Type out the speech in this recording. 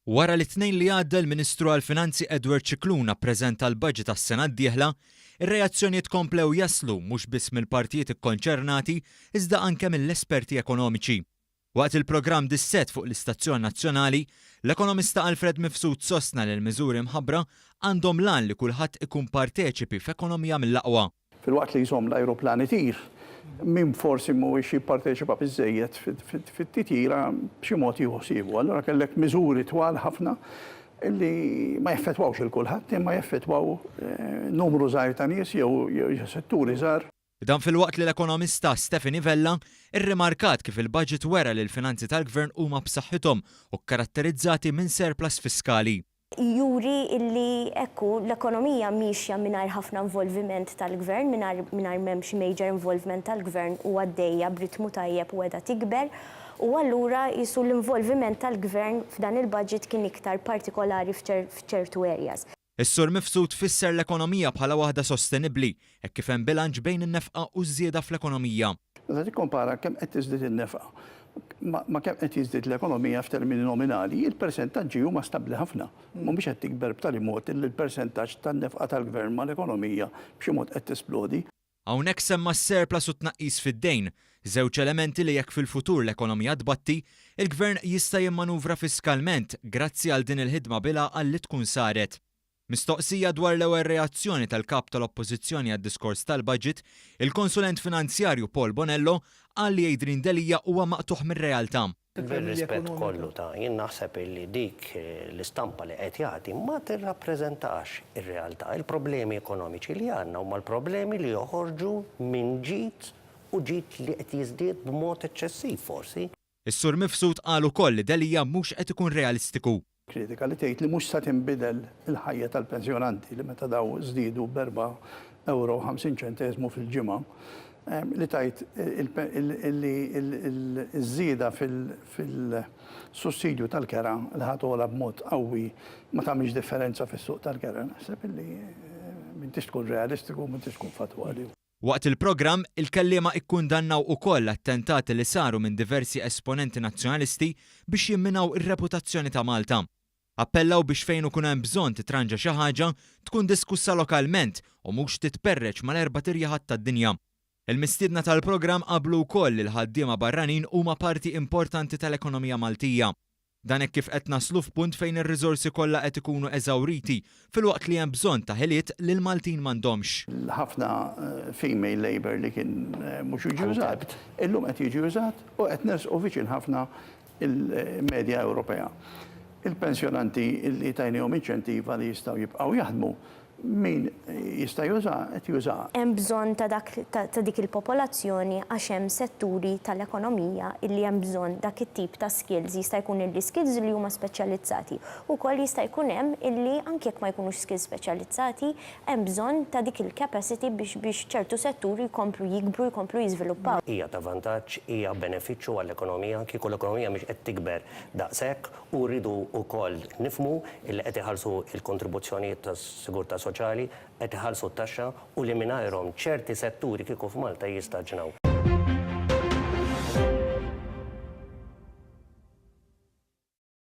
Wara li tnejn li għadda l-Ministru għall-Finanzi Edward Cicluna ppreżenta l-budget tas-sena d-dieħla, ir-reazzjonijiet komplew jaslu mhux biss mill-partijiet ikkonċernati iżda anke mill-esperti ekonomiċi. Waqt il-programm disset fuq l-Istazzjon Nazzjonali, l-ekonomista Alfred Mifsud sostna li l-miżuri mħabbra għandhom lan li kulħadd ikun parteċipi f'ekonomija mill-aqwa. Fil-waqt li jżomm l-ajruplani tir, min forsi mhuwiex jipparteċipa biżżejjed fit-titjira b'xi mod jħossibu. Allura kellek miżuri twal ħafna illi ma jaffettwawx il-kulħadd imma jaffettwaw numru żgħir ta' nies jew setturi żgħar. Dan fil-waqt li l-ekonomista Stefani Vella irrimarkat kif il-budget wera li l-finanzi tal-gvern huma b'saħħithom u karatterizzati minn surplus fiskali. Juri illi l-ekonomija miexja mingħajr ħafna involviment tal-gvern, mingħajr m'hemmx major involvement tal-gvern u għaddejja b'ritmu tajjeb u qiegħda tikber. U allura jisu l-involviment tal-gvern f'dan il-budget kien iktar partikolari f'ċertu areas. Is-Sur Mifsud fisser l-ekonomija bħala waħda sostenibbli hekk kif hemm bilanċ bejn in-nefqa u żieda fl-ekonomija. Meta tikkompara kemm qed tiżdied in-nefqa ma kemm qed jiżdied l-ekonomija f'termini nominali, il-persentaġġi huma stabbli ħafna. Mhumiex qed tikber b'tali mod li l-persentaġġ tan-nefqa tal-gvern mal-ekonomija b'xi mod qed tisplodi. Hawnhekk semma s-surplus u tnaqqis fid-dejn, żewġ elementi li jekk fil-futur l-ekonomija tbatti, il-gvern jista' jimmanuvra fiskalment grazzi għal din il-ħidma bilha li tkun saret. Mistoqsija dwar l-ewwel reazzjoni tal-kap tal-Oppożizzjoni għad-diskors tal-budget, il-konsulent finanzjarju Paul Bonello qal li Adrian Delija huwa maqtuħ mir-realtà. Bir-rispett kollu jien naħseb li dik l-istampa li qed jagħti ma tirrappreżentax ir-realtà. Il-problemi ekonomiċi li għandna huma l-problemi li joħorġu minn ġid u ġid li qed jiżdied b'mod eċċessiv forsi. Is-Sur Mifsud qal ukoll li Delija mhux qed ikun realistiku. Kritika li tgħid li mhux se tinbidel il-ħajja tal-pensjonanti li meta daw żdiedu b'4.50 fil-ġimgħa li tajt il-żieda fil-sussidju tal-kera li ħatola b'mod qawwi ma tagħmilx differenza fis-suq tal-kera. Naħseb illi m'intix tkun realistiku m'intix tkun fatwali. Waqt il-programm, il-kelliema ikkundannaw ukoll attentati li saru minn diversi esponenti nazzjonalisti biex jimminaw ir-reputazzjoni ta' Malta. Appellaw biex fejn ikun hemm bżonn titranġa xi ħaġa tkun diskussa lokalment u mhux titperreċ mal-erba' tirjaħat tad-dinja. Il-mistiedna tal-programm qablu wkoll li l-ħaddiema barranin huma parti importanti tal-ekonomija Maltija. Dan hekk kif qed naslu f'punt fejn ir-riżorsi kollha qed ikunu eżawriti filwaqt li hemm bżonn ta' ħiliet li l-Maltin m'għandhomx. Ħafna female labor li kien mhux jiġi użat, illum qed jiġi użat u qed nersqu viċin ħafna il-medja Ewropea. Il-pensjonanti li tajnihom inċentiva li jistgħu jibqgħu jaħdmu min jista' juża qed juża. Hemm bżonn ta' dik il-popolazzjoni għax hemm setturi tal-ekonomija illi hemm bżonn dak it-tip ta' skills jista' jkun illi skills li huma speċjalizzati. Ukoll jista' jkun hemm illi anke jekk ma jkunux skills speċjalizzati hemm bżonn ta' dik il-capacity biex ċertu setturi jkomplu jikbru, jkomplu jiżviluppaw. Hija ta' vantaġġ, hija benefiċċju għall-ekonomija kieku l-ekonomija mhix qed tikber daqshekk u rridu wkoll nifhmu illi qed iħallsu l-kontribuzzjonijiet tas-sigurtà soċjali qed iħallsu t-taxxa u li mingħajrhom ċerti setturi kieku f'Malta jistaġnaw.